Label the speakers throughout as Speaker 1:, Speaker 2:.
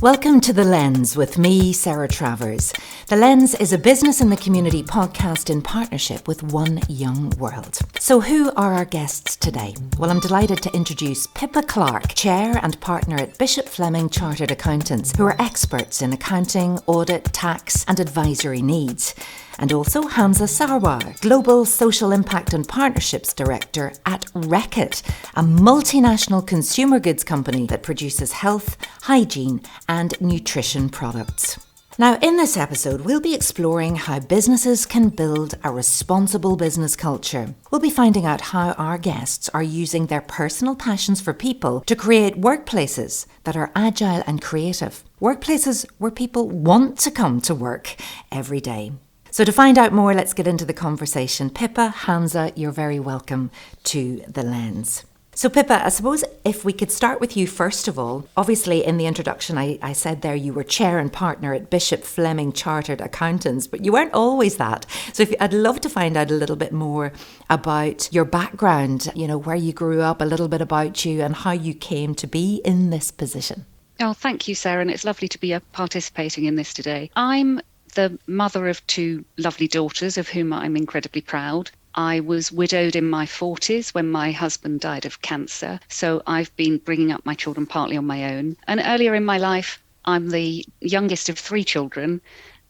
Speaker 1: Welcome to The Lens with me, Sarah Travers. The Lens is a business in the community podcast in partnership with One Young World. So who are our guests today? Well, I'm delighted to introduce Pippa Clarke, Chair and Partner at Bishop Fleming Chartered Accountants, who are experts in accounting, audit, tax and advisory needs. And also Hamzah Sarwar, Global Social Impact and Partnerships Director at RECKITT, a multinational consumer goods company that produces health, hygiene and nutrition products. Now, in this episode, we'll be exploring how businesses can build a responsible business culture. We'll be finding out how our guests are using their personal passions for people to create workplaces that are agile and creative. Workplaces where people want to come to work every day. So to find out more, let's get into the conversation. Pippa, Hamzah, you're very welcome to The Lens. So Pippa, I suppose if we could start with you first of all. Obviously in the introduction I said there you were chair and partner at Bishop Fleming Chartered Accountants, but you weren't always that. So I'd love to find out a little bit more about your background, where you grew up, a little bit about you and how you came to be in this position.
Speaker 2: Oh, thank you, Sarah, and it's lovely to be participating in this today. I'm the mother of two lovely daughters, of whom I'm incredibly proud. I was widowed in my 40s when my husband died of cancer, so I've been bringing up my children partly on my own. And earlier in my life, I'm the youngest of three children.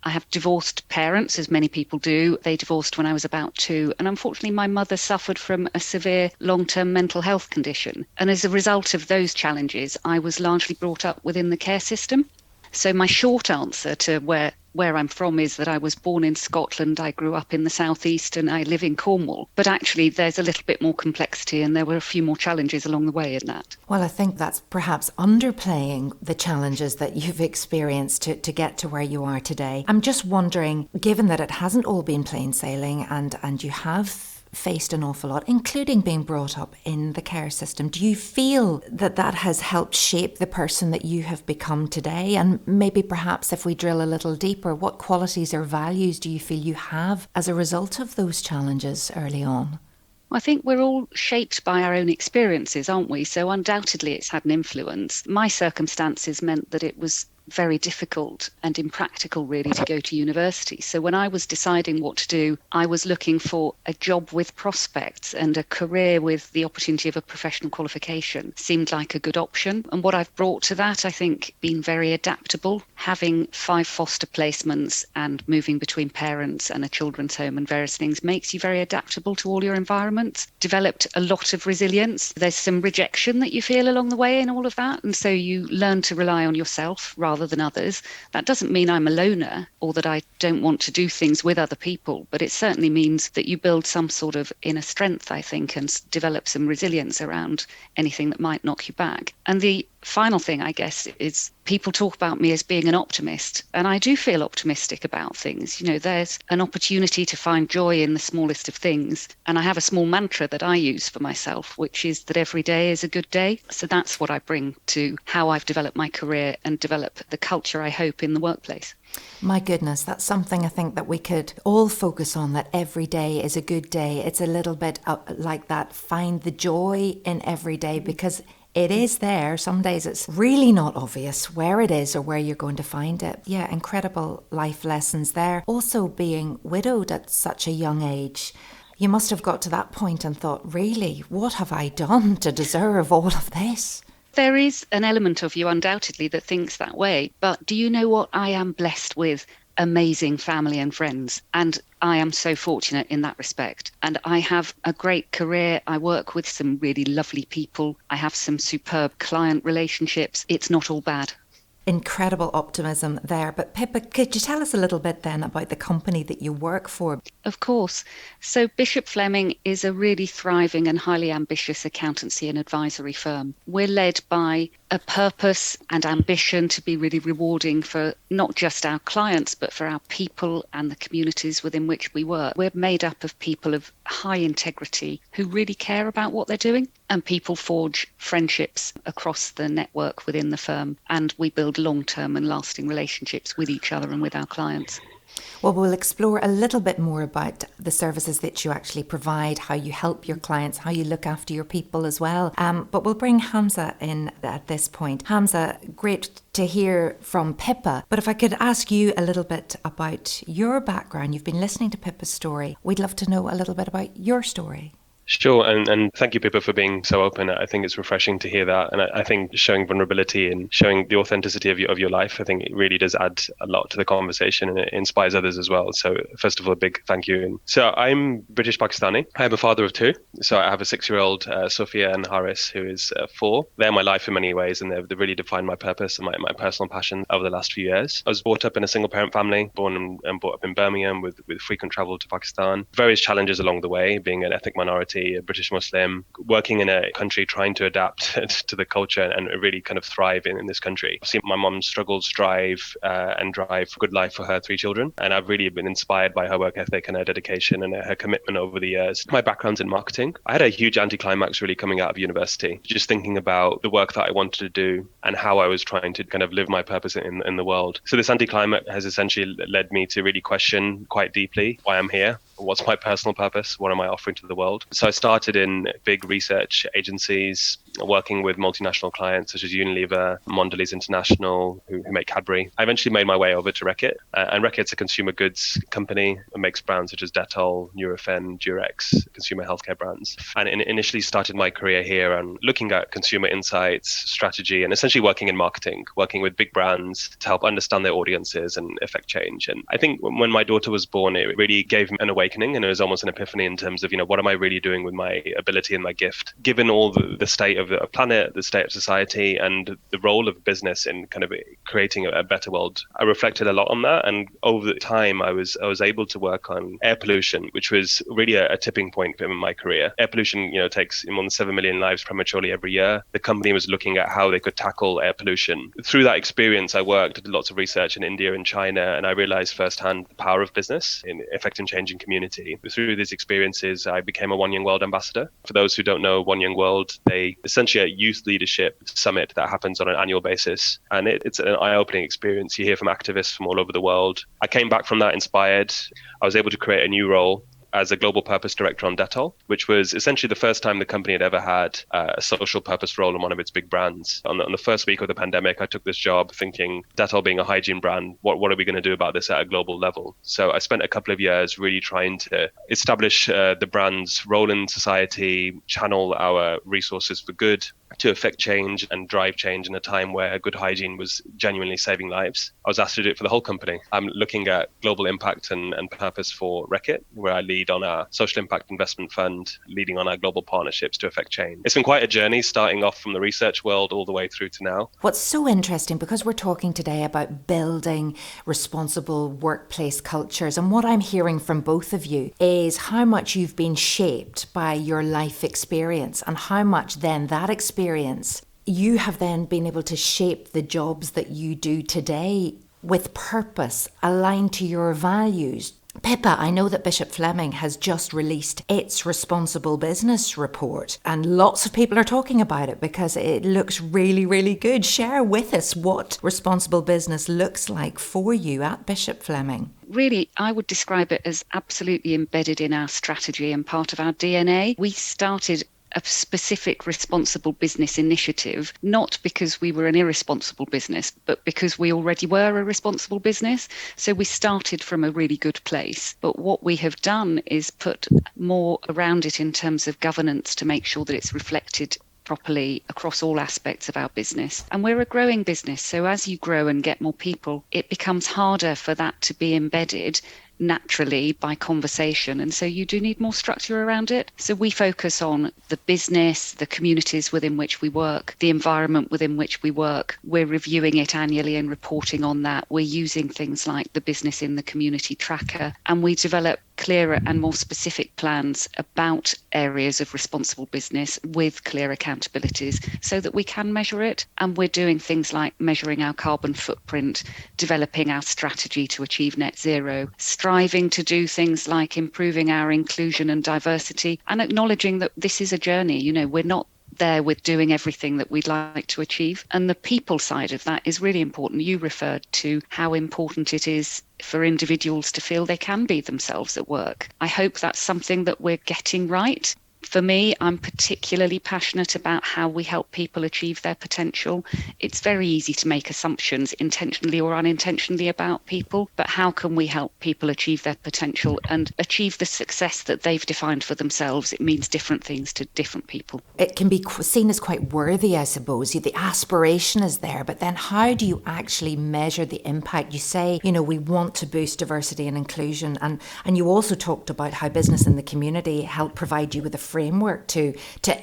Speaker 2: I have divorced parents, as many people do. They divorced when I was about 2, and unfortunately my mother suffered from a severe long-term mental health condition. And as a result of those challenges, I was largely brought up within the care system. So my short answer to where I'm from is that I was born in Scotland, I grew up in the southeast and I live in Cornwall. But actually there's a little bit more complexity and there were a few more challenges along the way in that.
Speaker 1: Well, I think that's perhaps underplaying the challenges that you've experienced to get to where you are today. I'm just wondering, given that it hasn't all been plain sailing and you have faced an awful lot, including being brought up in the care system. Do you feel that has helped shape the person that you have become today? And maybe perhaps if we drill a little deeper, what qualities or values do you feel you have as a result of those challenges early on?
Speaker 2: I think we're all shaped by our own experiences, aren't we? So undoubtedly it's had an influence. My circumstances meant that it was very difficult and impractical really to go to university. So when I was deciding what to do, I was looking for a job with prospects, and a career with the opportunity of a professional qualification seemed like a good option. And what I've brought to that, I think, been very adaptable. Having 5 foster placements and moving between parents and a children's home and various things makes you very adaptable to all your environments. Developed a lot of resilience. There's some rejection that you feel along the way in all of that. And so you learn to rely on yourself rather than others. That doesn't mean I'm a loner or that I don't want to do things with other people, but it certainly means that you build some sort of inner strength, I think, and develop some resilience around anything that might knock you back. And the final thing, I guess, is people talk about me as being an optimist, and I do feel optimistic about things. There's an opportunity to find joy in the smallest of things, and I have a small mantra that I use for myself, which is that every day is a good day. So that's what I bring to how I've developed my career and develop the culture, I hope, in the workplace.
Speaker 1: My goodness, that's something I think that we could all focus on, that every day is a good day. It's a little bit like that, find the joy in every day, because it is there. Some days it's really not obvious where it is or where you're going to find it. Yeah, incredible life lessons there. Also being widowed at such a young age, you must have got to that point and thought, really, what have I done to deserve all of this?
Speaker 2: There is an element of you undoubtedly that thinks that way, but do you know what? I am blessed with amazing family and friends, and I am so fortunate in that respect. And I have a great career. I work with some really lovely people. I have some superb client relationships. It's not all bad.
Speaker 1: Incredible optimism there. But Pippa, could you tell us a little bit then about the company that you work for?
Speaker 2: Of course. So Bishop Fleming is a really thriving and highly ambitious accountancy and advisory firm. We're led by a purpose and ambition to be really rewarding for not just our clients, but for our people and the communities within which we work. We're made up of people of high integrity who really care about what they're doing, and people forge friendships across the network within the firm, and we build long-term and lasting relationships with each other and with our clients.
Speaker 1: Well, we'll explore a little bit more about the services that you actually provide, how you help your clients, how you look after your people as well. But we'll bring Hamzah in at this point. Hamzah, great to hear from Pippa. But if I could ask you a little bit about your background. You've been listening to Pippa's story. We'd love to know a little bit about your story.
Speaker 3: Sure, and thank you, Pippa, for being so open. I think it's refreshing to hear that, and I think showing vulnerability and showing the authenticity of your life, I think it really does add a lot to the conversation, and it inspires others as well. So first of all, a big thank you. And so I'm British Pakistani. I am a father of two. So I have a 6-year-old, Sophia, and Haris, who is 4. They're my life in many ways, and they've really defined my purpose and my personal passion over the last few years. I was brought up in a single-parent family, born and brought up in Birmingham with frequent travel to Pakistan. Various challenges along the way, being an ethnic minority, a British Muslim, working in a country trying to adapt to the culture and really kind of thrive in this country. I've seen my mum struggle, strive and drive a good life for her 3 children. And I've really been inspired by her work ethic and her dedication and her commitment over the years. My background's in marketing. I had a huge anticlimax really coming out of university, just thinking about the work that I wanted to do and how I was trying to kind of live my purpose in the world. So this anticlimax has essentially led me to really question quite deeply why I'm here. What's my personal purpose? What am I offering to the world? So I started in big research agencies, working with multinational clients such as Unilever, Mondelez International, who make Cadbury. I eventually made my way over to RECKITT. And RECKITT's a consumer goods company that makes brands such as Dettol, Nurofen, Durex, consumer healthcare brands. And initially started my career here on looking at consumer insights, strategy, and essentially working in marketing, working with big brands to help understand their audiences and affect change. And I think when my daughter was born, it really gave me an awakening, and it was almost an epiphany in terms of, what am I really doing with my ability and my gift, given all the state of the planet, the state of society, and the role of business in kind of creating a better world. I reflected a lot on that, and over the time, I was able to work on air pollution, which was really a tipping point in my career. Air pollution, takes more than 7 million lives prematurely every year. The company was looking at how they could tackle air pollution. Through that experience, I did lots of research in India and China, and I realized firsthand the power of business in affecting change in community. Through these experiences, I became a One Young World ambassador. For those who don't know One Young World, they essentially a youth leadership summit that happens on an annual basis. And it's an eye-opening experience. You hear from activists from all over the world. I came back from that inspired. I was able to create a new role as a global purpose director on Dettol, which was essentially the first time the company had ever had a social purpose role in one of its big brands. On the first week of the pandemic, I took this job thinking, Dettol being a hygiene brand, what are we going to do about this at a global level? So I spent a couple of years really trying to establish the brand's role in society, channel our resources for good, to affect change and drive change in a time where good hygiene was genuinely saving lives. I was asked to do it for the whole company. I'm looking at global impact and purpose for RECKITT, where I lead on our social impact investment fund, leading on our global partnerships to affect change. It's been quite a journey, starting off from the research world all the way through to now.
Speaker 1: What's so interesting, because we're talking today about building responsible workplace cultures, and what I'm hearing from both of you is how much you've been shaped by your life experience, and how much then that experience you have then been able to shape the jobs that you do today with purpose, aligned to your values. Pippa, I know that Bishop Fleming has just released its Responsible Business Report, and lots of people are talking about it because it looks really, really good. Share with us what responsible business looks like for you at Bishop Fleming.
Speaker 2: Really, I would describe it as absolutely embedded in our strategy and part of our DNA. We started a specific responsible business initiative, not because we were an irresponsible business, but because we already were a responsible business. So we started from a really good place. But what we have done is put more around it in terms of governance to make sure that it's reflected properly across all aspects of our business. And we're a growing business. So as you grow and get more people, it becomes harder for that to be embedded naturally by conversation. And so you do need more structure around it. So we focus on the business, the communities within which we work, the environment within which we work. We're reviewing it annually and reporting on that. We're using things like the Business in the Community tracker, and we develop clearer and more specific plans about areas of responsible business with clear accountabilities so that we can measure it. And we're doing things like measuring our carbon footprint, developing our strategy to achieve net zero, striving to do things like improving our inclusion and diversity, and acknowledging that this is a journey. We're not there with doing everything that we'd like to achieve. And the people side of that is really important. You referred to how important it is for individuals to feel they can be themselves at work. I hope that's something that we're getting right. For me, I'm particularly passionate about how we help people achieve their potential. It's very easy to make assumptions, intentionally or unintentionally, about people, but how can we help people achieve their potential and achieve the success that they've defined for themselves? It means different things to different people.
Speaker 1: It can be seen as quite worthy, I suppose. The aspiration is there, but then how do you actually measure the impact? You say, we want to boost diversity and inclusion, and you also talked about how business and the community help provide you with a framework to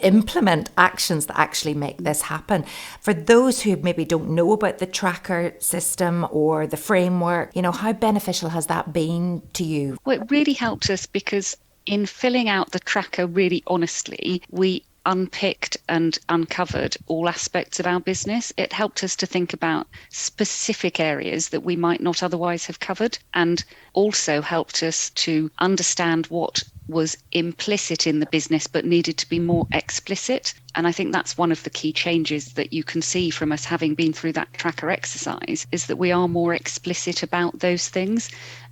Speaker 1: implement actions that actually make this happen. For those who maybe don't know about the tracker system or the framework, how beneficial has that been to you?
Speaker 2: Well, it really helped us because in filling out the tracker really honestly, we unpicked and uncovered all aspects of our business. It helped us to think about specific areas that we might not otherwise have covered, and also helped us to understand what was implicit in the business but needed to be more explicit. And I think that's one of the key changes that you can see from us having been through that tracker exercise, is that we are more explicit about those things.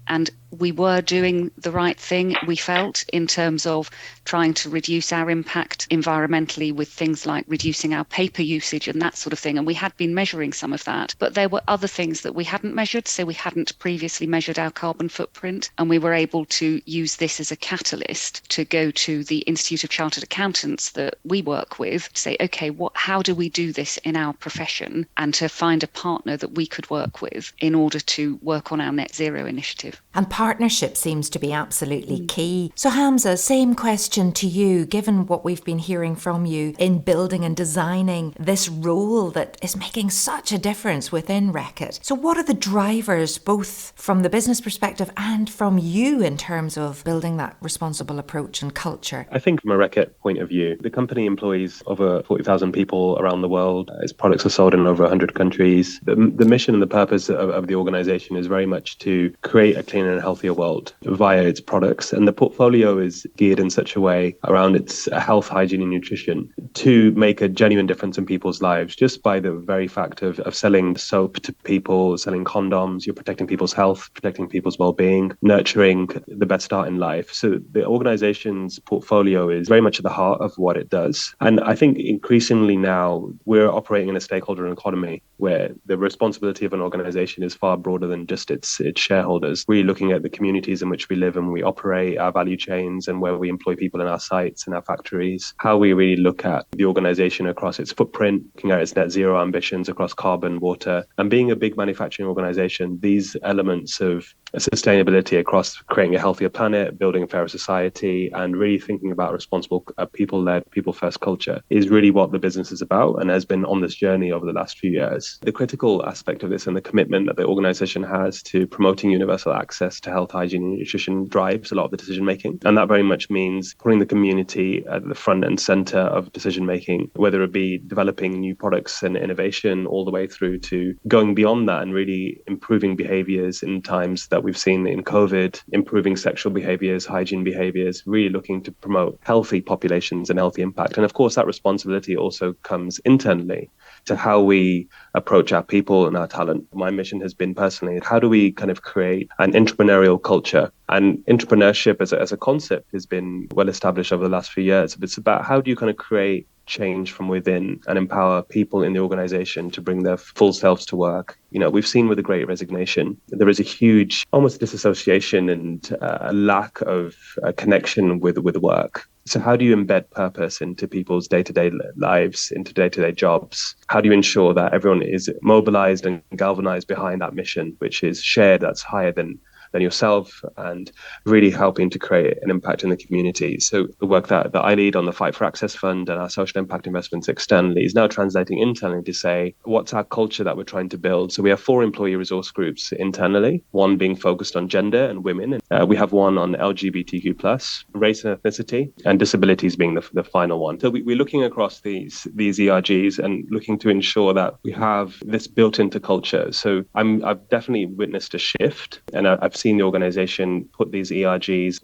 Speaker 2: And we were doing the right thing, we felt, in terms of trying to reduce our impact environmentally with things like reducing our paper usage and that sort of thing. And we had been measuring some of that, but there were other things that we hadn't measured. So we hadn't previously measured our carbon footprint, and we were able to use this as a catalyst to go to the Institute of Chartered Accountants that we work with to say, okay, how do we do this in our profession, and to find a partner that we could work with in order to work on our net zero initiative.
Speaker 1: And partnership seems to be absolutely key. So Hamzah, same question to you, given what we've been hearing from you in building and designing this role that is making such a difference within RECKITT. So what are the drivers, both from the business perspective and from you, in terms of building that responsible approach and culture?
Speaker 3: I think from a RECKITT point of view, the company employs over 40,000 people around the world. Its products are sold in over 100 countries. The mission and the purpose of the organization is very much to create a cleaner and healthier world via its products. And the portfolio is geared in such a way around its health, hygiene and nutrition to make a genuine difference in people's lives. Just by the very fact of selling soap to people, selling condoms, you're protecting people's health, protecting people's well-being, nurturing the best start in life. So the organization's portfolio is very much at the heart of what it does. And I think increasingly now we're operating in a stakeholder economy where the responsibility of an organization is far broader than just its shareholders. Really looking at the communities in which we live and we operate, our value chains, and where we employ people in our sites and our factories, how we really look at the organization across its footprint, looking at its net zero ambitions across carbon, water, and being a big manufacturing organization, these elements of sustainability across creating a healthier planet, building a fairer society, and really thinking about responsible people-led, people-first culture is really what the business is about and has been on this journey over the last few years. The critical aspect of this and the commitment that the organization has to promoting universal access to health, hygiene and nutrition drives a lot of the decision making. And that very much means putting the community at the front and center of decision making, whether it be developing new products and innovation all the way through to going beyond that and really improving behaviors in times that we've seen in COVID, improving sexual behaviors, hygiene behaviors, really looking to promote healthy populations and healthy impact. And of course, that responsibility also comes internally to how we approach our people and our talent. My mission has been personally, how do we kind of create an entrepreneurial culture? And entrepreneurship as a concept has been well established over the last few years. But it's about how do you kind of create change from within and empower people in the organization to bring their full selves to work. We've seen with the Great Resignation, there is a huge almost disassociation and a lack of connection with work. So how do you embed purpose into people's day-to-day lives, into day-to-day jobs? How do you ensure that everyone is mobilized and galvanized behind that mission, which is shared, that's higher than yourself, and really helping to create an impact in the community? So the work that I lead on the Fight for Access Fund and our social impact investments externally is now translating internally to say, what's our culture that we're trying to build? So we have 4 employee resource groups internally, one being focused on gender and women. We have one on LGBTQ+, race and ethnicity, and disabilities being the final one. So we're looking across these ERGs and looking to ensure that we have this built into culture. So I've definitely witnessed a shift, and I've seen the organization put these ERGs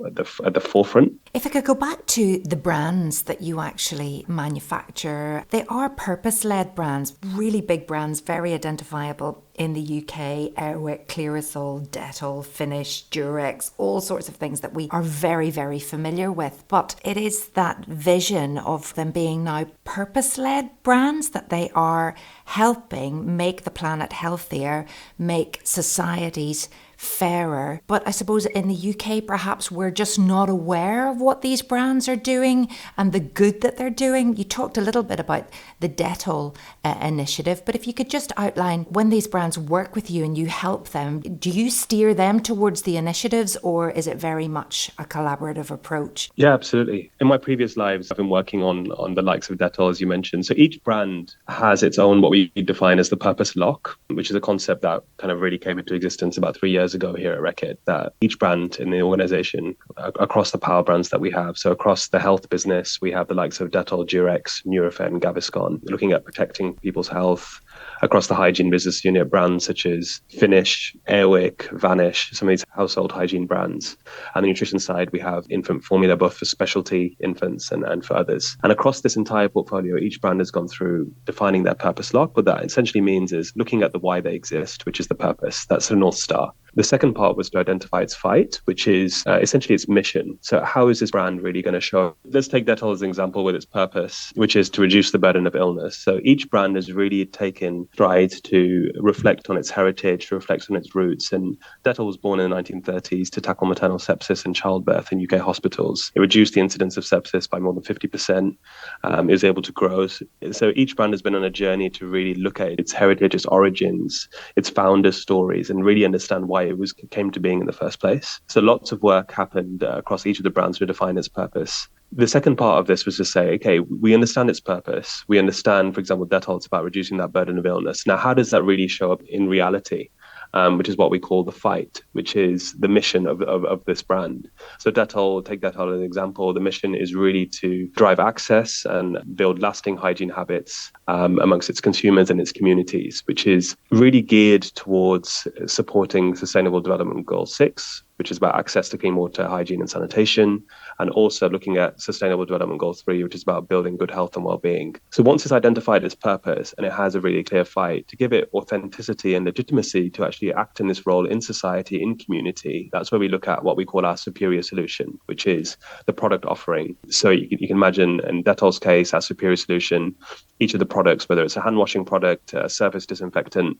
Speaker 3: at the forefront.
Speaker 1: If I could go back to the brands that you actually manufacture, they are purpose-led brands, really big brands, very identifiable in the UK, Airwick, Clearasil, Dettol, Finish, Durex, all sorts of things that we are very, very familiar with. But it is that vision of them being now purpose-led brands, that they are helping make the planet healthier, make societies fairer. But I suppose in the UK, perhaps we're just not aware of what these brands are doing and the good that they're doing. You talked a little bit about the Dettol initiative, but if you could just outline, when these brands work with you and you help them, do you steer them towards the initiatives, or is it very much a collaborative approach?
Speaker 3: Yeah, absolutely. In my previous lives, I've been working on the likes of Dettol, as you mentioned. So each brand has its own, what we define as the purpose lock, which is a concept that kind of really came into existence about 3 years ago here at RECKITT, that each brand in the organization, across the power brands that we have, so across the health business, we have the likes of Dettol, Durex, Nurofen, Gaviscon, looking at protecting people's health. Across the hygiene business unit, brands such as Finish, Airwick, Vanish, some of these household hygiene brands. On the nutrition side, we have infant formula, both for specialty infants and for others. And across this entire portfolio, each brand has gone through defining their purpose lock. What that essentially means is looking at the why they exist, which is the purpose. That's the North Star. The second part was to identify its fight, which is essentially its mission. So how is this brand really going to show? Let's take Dettol as an example with its purpose, which is to reduce the burden of illness. So each brand has really taken strides to reflect on its heritage, to reflect on its roots. And Dettol was born in the 1930s to tackle maternal sepsis and childbirth in UK hospitals. It reduced the incidence of sepsis by more than 50%. It was able to grow. So each brand has been on a journey to really look at its heritage, its origins, its founders' stories, and really understand why it came to being in the first place. So lots of work happened across each of the brands to define its purpose. The second part of this was to say, okay, we understand its purpose. We understand, for example, Dettol, it's about reducing that burden of illness. Now, how does that really show up in reality? Which is what we call the fight, which is the mission of this brand. So Dettol, take Dettol as an example, the mission is really to drive access and build lasting hygiene habits amongst its consumers and its communities, which is really geared towards supporting Sustainable Development Goal 6, which is about access to clean water, hygiene and sanitation, and also looking at Sustainable Development Goal 3, which is about building good health and well-being. So once it's identified its purpose and it has a really clear fight, to give it authenticity and legitimacy to actually act in this role in society, in community, that's where we look at what we call our superior solution, which is the product offering. So you can imagine in Dettol's case, our superior solution, each of the products, whether it's a hand washing product, a surface disinfectant,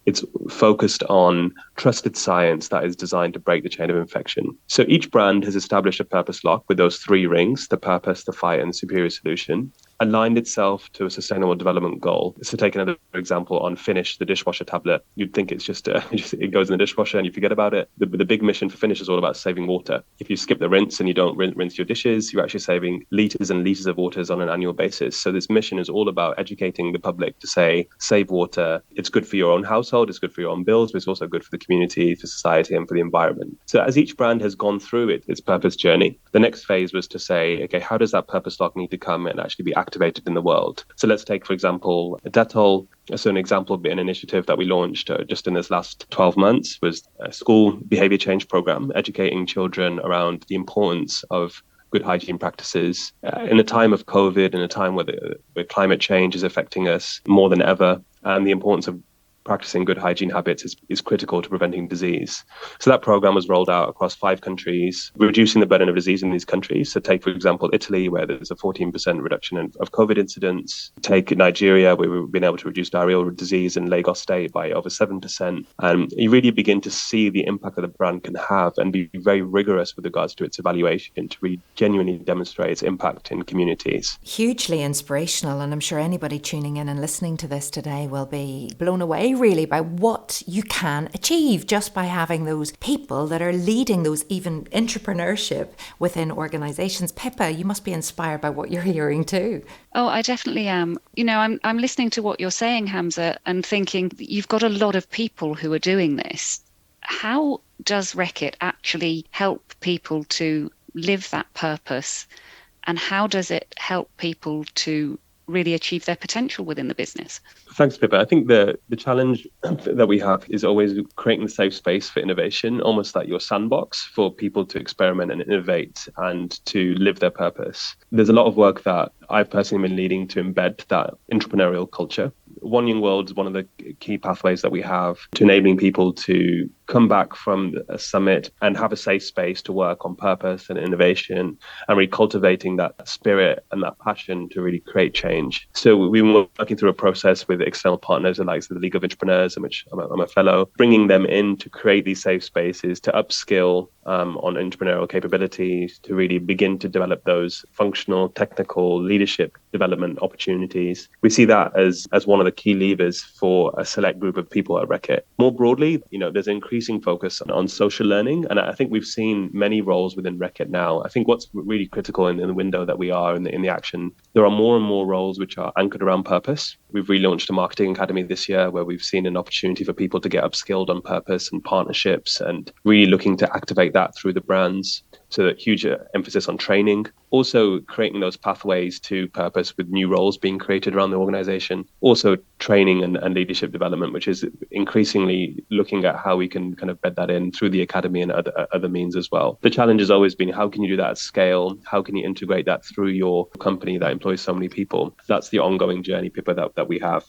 Speaker 3: it's focused on trusted science that is designed to break the chain of infection. So each brand has established a purpose lock with those three rings, the purpose, the fight, and the superior solution, aligned itself to a sustainable development goal. So take another example on Finish, the dishwasher tablet. You'd think it's just it goes in the dishwasher and you forget about it. The big mission for Finish is all about saving water. If you skip the rinse and you don't rinse your dishes, you're actually saving liters and liters of water on an annual basis. So this mission is all about educating the public to say, save water. It's good for your own household, it's good for your own bills, but it's also good for the community, for society, and for the environment. So as each brand has gone through its purpose journey, the next phase was to say, okay, how does that purpose lock need to come and actually be activated in the world? So let's take, for example, Dettol. So an example of an initiative that we launched just in this last 12 months was a school behavior change program, educating children around the importance of good hygiene practices in a time of COVID, in a time where climate change is affecting us more than ever, and the importance of practicing good hygiene habits is critical to preventing disease. So that program was rolled out across 5 countries, reducing the burden of disease in these countries. So take, for example, Italy, where there's a 14% reduction of COVID incidents. Take Nigeria, where we've been able to reduce diarrheal disease in Lagos State by over 7%. And you really begin to see the impact that the brand can have and be very rigorous with regards to its evaluation to really genuinely demonstrate its impact in communities.
Speaker 1: Hugely inspirational, and I'm sure anybody tuning in and listening to this today will be blown away really by what you can achieve just by having those people that are leading those even entrepreneurship within organizations. Pippa, you must be inspired by what you're hearing too.
Speaker 2: Oh, I definitely am. You know, I'm listening to what you're saying, Hamzah, and thinking you've got a lot of people who are doing this. How does RECKITT actually help people to live that purpose? And how does it help people to really achieve their potential within the business.
Speaker 3: Thanks, Pippa. I think the challenge that we have is always creating the safe space for innovation, almost like your sandbox for people to experiment and innovate and to live their purpose. There's a lot of work that I've personally been leading to embed that entrepreneurial culture. One Young World is one of the key pathways that we have to enabling people to come back from a summit and have a safe space to work on purpose and innovation and really cultivating that spirit and that passion to really create change. So we've been working through a process with external partners like the League of Entrepreneurs, in which I'm a fellow, bringing them in to create these safe spaces, to upskill on entrepreneurial capabilities, to really begin to develop those functional, technical leadership development opportunities. We see that as one of the key levers for a select group of people at RECKITT. More broadly, there's increasing focus on social learning, and I think we've seen many roles within RECKITT now. I think what's really critical in the window that we are in the action, there are more and more roles which are anchored around purpose. We've relaunched a marketing academy this year where we've seen an opportunity for people to get upskilled on purpose and partnerships and really looking to activate that through the brands. So that huge emphasis on training, also creating those pathways to purpose with new roles being created around the organization, also training and leadership development, which is increasingly looking at how we can kind of bed that in through the academy and other means as well. The challenge has always been, how can you do that at scale? How can you integrate that through your company that employs so many people? That's the ongoing journey, Pippa, that we have.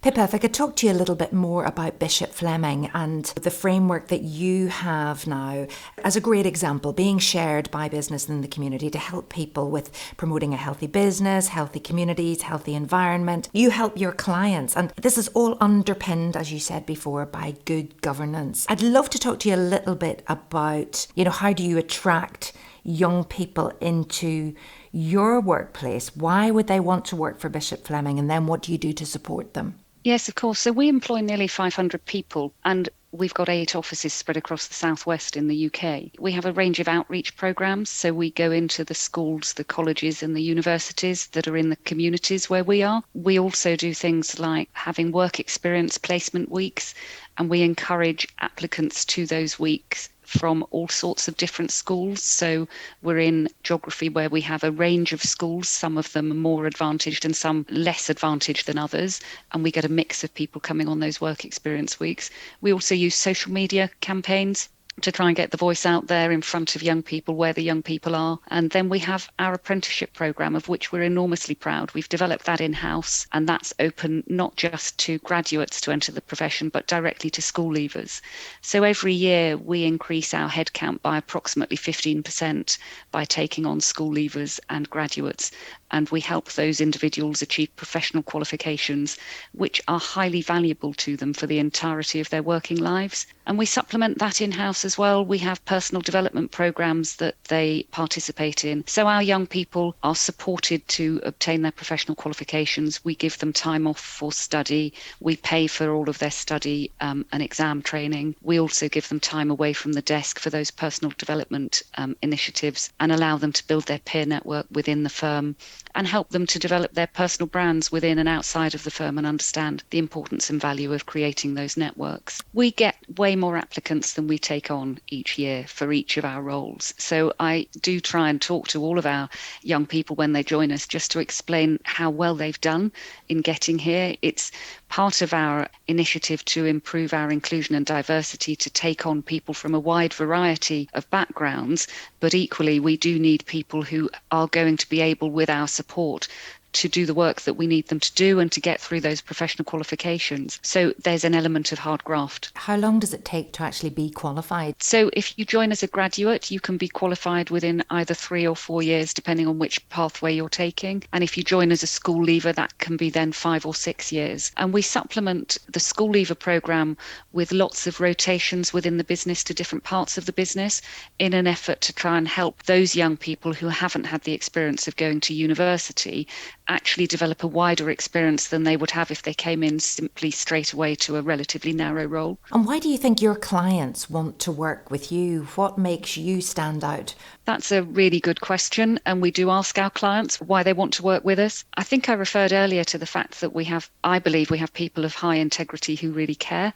Speaker 1: Pippa, if I could talk to you a little bit more about Bishop Fleming and the framework that you have now as a great example being shared by business in the community to help people with promoting a healthy business, healthy communities, healthy environment. You help your clients, and this is all underpinned, as you said before, by good governance. I'd love to talk to you a little bit about, how do you attract young people into your workplace? Why would they want to work for Bishop Fleming? And then what do you do to support them?
Speaker 2: Yes, of course. So we employ nearly 500 people, and we've got 8 offices spread across the southwest in the UK. We have a range of outreach programs. So we go into the schools, the colleges and the universities that are in the communities where we are. We also do things like having work experience placement weeks, and we encourage applicants to those weeks from all sorts of different schools. So we're in geography where we have a range of schools. Some of them are more advantaged and some less advantaged than others. And we get a mix of people coming on those work experience weeks. We also use social media campaigns to try and get the voice out there in front of young people where the young people are. And then we have our apprenticeship programme, of which we're enormously proud. We've developed that in-house, and that's open not just to graduates to enter the profession, but directly to school leavers. So every year we increase our headcount by approximately 15% by taking on school leavers and graduates. And we help those individuals achieve professional qualifications, which are highly valuable to them for the entirety of their working lives. And we supplement that in-house as well. We have personal development programs that they participate in. So our young people are supported to obtain their professional qualifications. We give them time off for study. We pay for all of their study and exam training. We also give them time away from the desk for those personal development initiatives and allow them to build their peer network within the firm and help them to develop their personal brands within and outside of the firm and understand the importance and value of creating those networks. We get way more applicants than we take on each year for each of our roles. So I do try and talk to all of our young people when they join us just to explain how well they've done in getting here. It's part of our initiative to improve our inclusion and diversity, to take on people from a wide variety of backgrounds, but equally we do need people who are going to be able, with our support, to do the work that we need them to do and to get through those professional qualifications. So there's an element of hard graft.
Speaker 1: How long does it take to actually be qualified?
Speaker 2: So if you join as a graduate, you can be qualified within either 3 or 4 years, depending on which pathway you're taking. And if you join as a school leaver, that can be then 5 or 6 years. And we supplement the school leaver programme with lots of rotations within the business to different parts of the business in an effort to try and help those young people who haven't had the experience of going to university actually develop a wider experience than they would have if they came in simply straight away to a relatively narrow role.
Speaker 1: And why do you think your clients want to work with you? What makes you stand out?
Speaker 2: That's a really good question. And we do ask our clients why they want to work with us. I think I referred earlier to the fact that I believe we have people of high integrity who really care.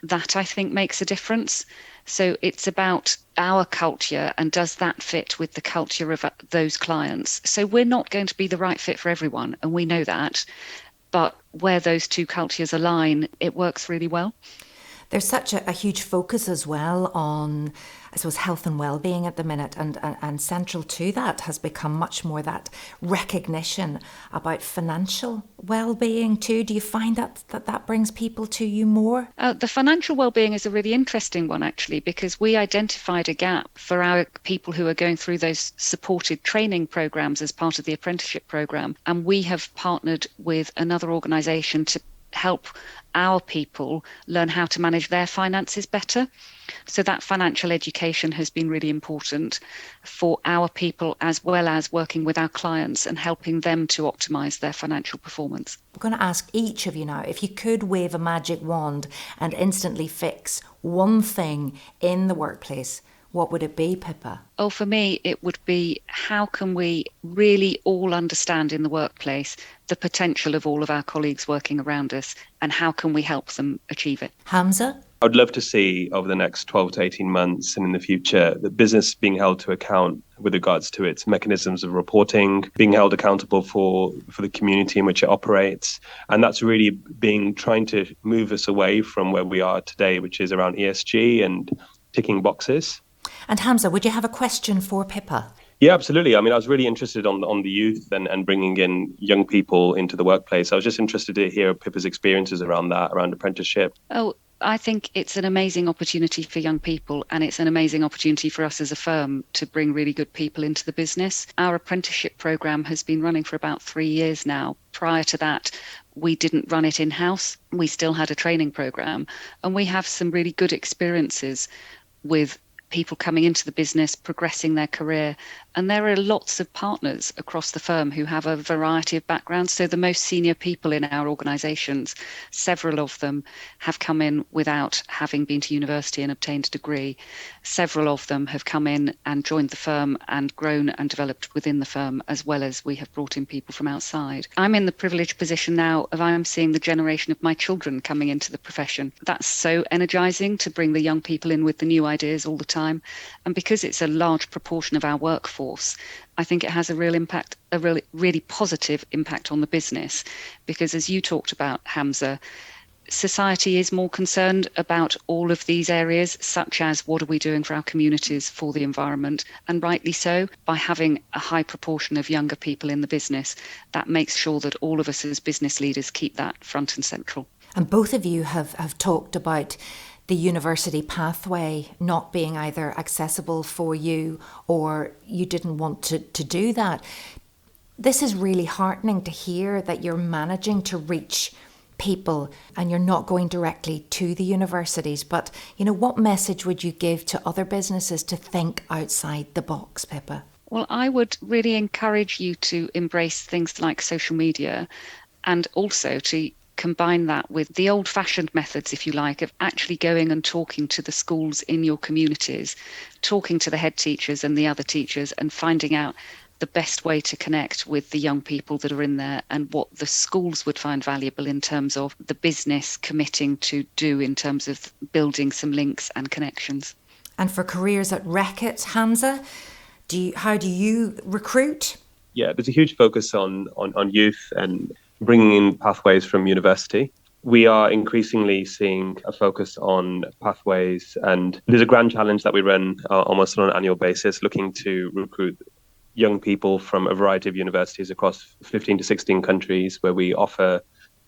Speaker 2: That, I think, makes a difference. So it's about our culture, and does that fit with the culture of those clients? So we're not going to be the right fit for everyone, and we know that. But where those two cultures align, it works really well.
Speaker 1: There's such a huge focus as well on, I suppose, health and well-being at the minute, and central to that has become much more that recognition about financial well-being too. Do you find that brings people to you more?
Speaker 2: The financial well-being is a really interesting one, actually, because we identified a gap for our people who are going through those supported training programs as part of the apprenticeship program, and we have partnered with another organisation to help our people learn how to manage their finances better. So that financial education has been really important for our people, as well as working with our clients and helping them to optimise their financial performance.
Speaker 1: I'm going to ask each of you now, if you could wave a magic wand and instantly fix one thing in the workplace, what would it be, Pippa?
Speaker 2: Oh, for me, it would be, how can we really all understand in the workplace the potential of all of our colleagues working around us, and how can we help them achieve it?
Speaker 1: Hamzah?
Speaker 3: I would love to see over the next 12 to 18 months and in the future, the business being held to account with regards to its mechanisms of reporting, being held accountable for the community in which it operates. And that's really trying to move us away from where we are today, which is around ESG and ticking boxes.
Speaker 1: And Hamzah, would you have a question for Pippa?
Speaker 3: Yeah, absolutely. I mean, I was really interested on the youth and bringing in young people into the workplace. I was just interested to hear Pippa's experiences around that, around apprenticeship.
Speaker 2: Oh, I think it's an amazing opportunity for young people, and it's an amazing opportunity for us as a firm to bring really good people into the business. Our apprenticeship program has been running for about 3 years now. Prior to that, we didn't run it in-house. We still had a training program, and we have some really good experiences with people coming into the business, progressing their career. And there are lots of partners across the firm who have a variety of backgrounds. So the most senior people in our organisations, several of them have come in without having been to university and obtained a degree. Several of them have come in and joined the firm and grown and developed within the firm, as well as we have brought in people from outside. I'm in the privileged position now of I'm seeing the generation of my children coming into the profession. That's so energising to bring the young people in with the new ideas all the time. And because it's a large proportion of our workforce, I think it has a real impact, a really positive impact on the business. Because as you talked about, Hamzah, society is more concerned about all of these areas, such as what are we doing for our communities, for the environment, and rightly so. By having a high proportion of younger people in the business, that makes sure that all of us as business leaders keep that front and central.
Speaker 1: And both of you have talked about the university pathway not being either accessible for you, or you didn't want to do that. This is really heartening to hear, that you're managing to reach people and you're not going directly to the universities. But, you know, what message would you give to other businesses to think outside the box, Pippa?
Speaker 2: Well, I would really encourage you to embrace things like social media, and also to combine that with the old-fashioned methods, if you like, of actually going and talking to the schools in your communities, talking to the head teachers and the other teachers, and finding out the best way to connect with the young people that are in there, and what the schools would find valuable in terms of the business committing to do in terms of building some links and connections.
Speaker 1: And for careers at RECKITT, Hamzah, how do you recruit?
Speaker 3: Yeah, there's a huge focus on youth and bringing in pathways from university. We are increasingly seeing a focus on pathways, and there's a grand challenge that we run almost on an annual basis, looking to recruit young people from a variety of universities across 15 to 16 countries, where we offer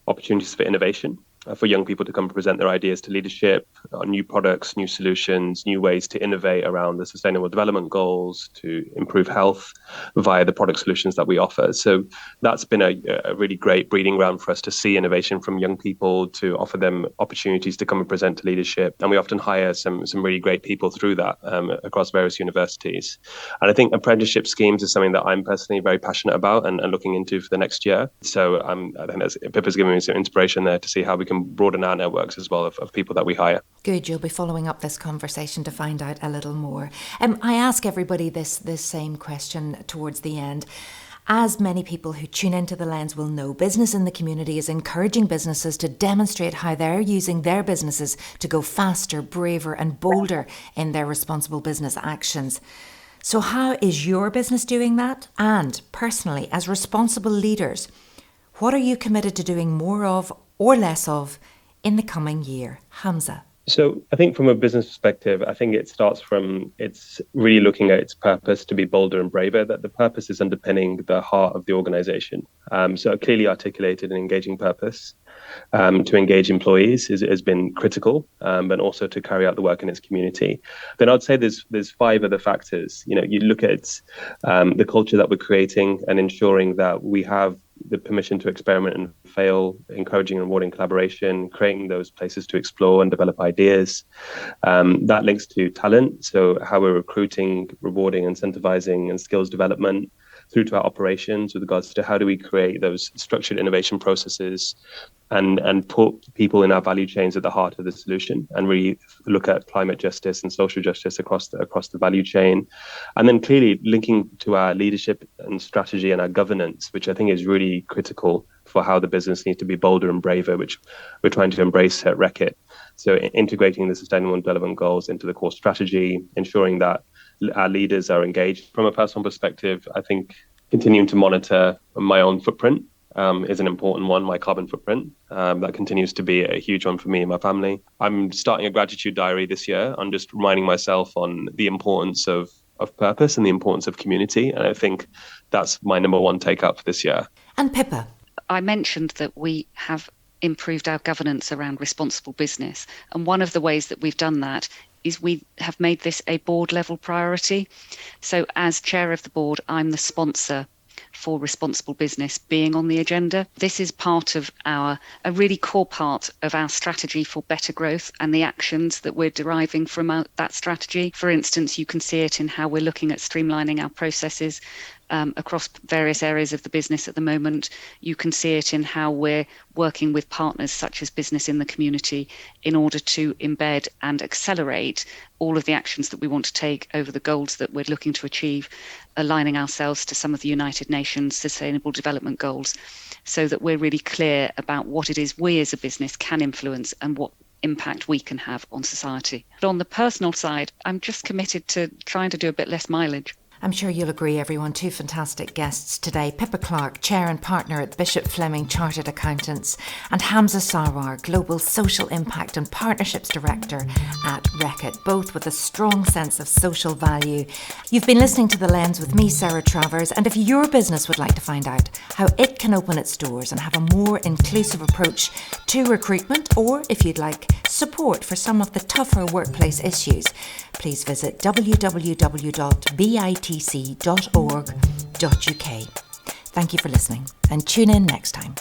Speaker 3: opportunities for innovation, for young people to come present their ideas to leadership on new products, new solutions, new ways to innovate around the Sustainable Development Goals, to improve health via the product solutions that we offer. So that's been a really great breeding ground for us to see innovation from young people, to offer them opportunities to come and present to leadership. And we often hire some really great people through that across various universities. And I think apprenticeship schemes is something that I'm personally very passionate about and looking into for the next year. So I think Pippa's giving me some inspiration there to see how we can broaden our networks as well of people that we hire.
Speaker 1: Good, you'll be following up this conversation to find out a little more. I ask everybody this same question towards the end. As many people who tune into The Lens will know, Business in the Community is encouraging businesses to demonstrate how they're using their businesses to go faster, braver and bolder in their responsible business actions. So how is your business doing that? And personally, as responsible leaders, what are you committed to doing more of or less of in the coming year? Hamzah.
Speaker 3: So I think from a business perspective, I think it starts from it's really looking at its purpose to be bolder and braver, that the purpose is underpinning the heart of the organization. So a clearly articulated and engaging purpose to engage employees has been critical, but also to carry out the work in its community. Then I'd say there's 5 other factors. You look at the culture that we're creating and ensuring that we have the permission to experiment and fail, encouraging and rewarding collaboration, creating those places to explore and develop ideas. That links to talent, so how we're recruiting, rewarding, incentivizing and skills development, through to our operations with regards to how do we create those structured innovation processes and put people in our value chains at the heart of the solution, and really look at climate justice and social justice across the value chain. And then clearly linking to our leadership and strategy and our governance, which I think is really critical for how the business needs to be bolder and braver, which we're trying to embrace at RECKITT. So integrating the Sustainable Development Goals into the core strategy, ensuring that our leaders are engaged. From a personal perspective, I think continuing to monitor my own footprint is an important one, my carbon footprint. That continues to be a huge one for me and my family. I'm starting a gratitude diary this year. I'm just reminding myself on the importance of purpose and the importance of community. And I think that's my number one take up this year.
Speaker 1: And Pippa.
Speaker 2: I mentioned that we have improved our governance around responsible business. And one of the ways that we've done that is we have made this a board level priority. So as chair of the board, I'm the sponsor for responsible business being on the agenda. This is part of a really core part of our strategy for better growth and the actions that we're deriving from that strategy. For instance, you can see it in how we're looking at streamlining our processes across various areas of the business at the moment. You can see it in how we're working with partners such as Business in the Community in order to embed and accelerate all of the actions that we want to take over the goals that we're looking to achieve, aligning ourselves to some of the United Nations Sustainable Development Goals, so that we're really clear about what it is we as a business can influence and what impact we can have on society. But on the personal side, I'm just committed to trying to do a bit less mileage.
Speaker 1: I'm sure you'll agree, everyone. 2 fantastic guests today. Pippa Clarke, Chair and Partner at Bishop Fleming Chartered Accountants, and Hamzah Sarwar, Global Social Impact and Partnerships Director at RECKITT, both with a strong sense of social value. You've been listening to The Lens with me, Sarah Travers, and if your business would like to find out how it can open its doors and have a more inclusive approach to recruitment, or if you'd like support for some of the tougher workplace issues, please visit www.bitc.org.uk. Thank you for listening and tune in next time.